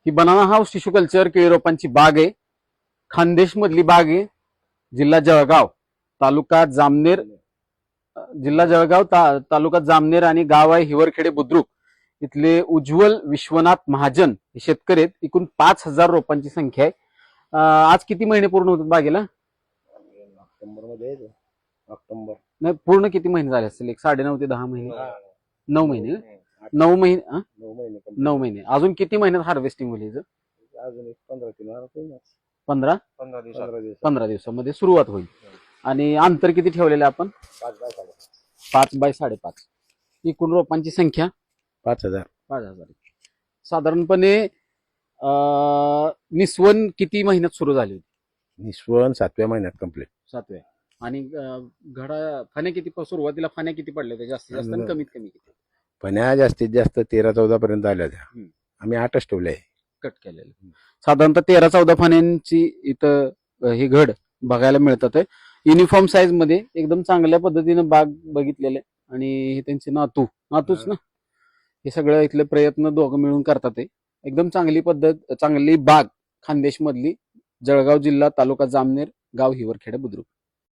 ही banana house tissue culture केळी रोपांची बाग आहे. खानदेश मधली बाग आहे. जिल्हा जळगाव, तालुका जामनेर, जिल्हा जळगाव, तालुका जामनेर आणि गाव आहे हिवरखेडे बुद्रुक. इथले उज्ज्वल विश्वनाथ महाजन हे शेतकरी आहेत. एकूण 5,000 रोपांची संख्या आहे. आज किती महिने पूर्ण होतात बागेला? ऑक्टोबर नाही, पूर्ण किती महिने झाले असतील? 9.5 ते 10 महिने. 9 महिने. 9 महिने. 9 महिने. अजून किती महिन्यात हार्वेस्टिंग होईल? अजून 15 दिवसामध्ये सुरुवात होईल. आणि अंतर किती ठेवलेलं आहे आपण? 5 बाय 5.5. एकूण रोपांची संख्या 5,000. साधारणपणे निस्वन किती महिन्यात सुरू झाली होती? निस्वन 7व्या महिन्यात कम्प्लीट. 7व्या. आणि फाण्या किती सुरुवातीला फाण्या किती पडल्या होत्या? जास्तीत जास्त आणि कमीत कमी किती? फण्या जास्तीत जास्त 13-14 पर्यंत आल्या त्या. आम्ही 8च ठेवले. कट केलेलं. साधारणतः 13-14 फाण्यांची इथं हे घड बघायला मिळतात. युनिफॉर्म साईज मध्ये एकदम चांगल्या पद्धतीने बाग बघितलेले. आणि हे त्यांचे नातूच ना, हे सगळं इथले प्रयत्न दोघं मिळून करतात. एकदम चांगली पद्धत, चांगली बाग खानदेश मधली, जळगाव जिल्हा, तालुका जामनेर, गाव हिवरखेडे बुद्रुक.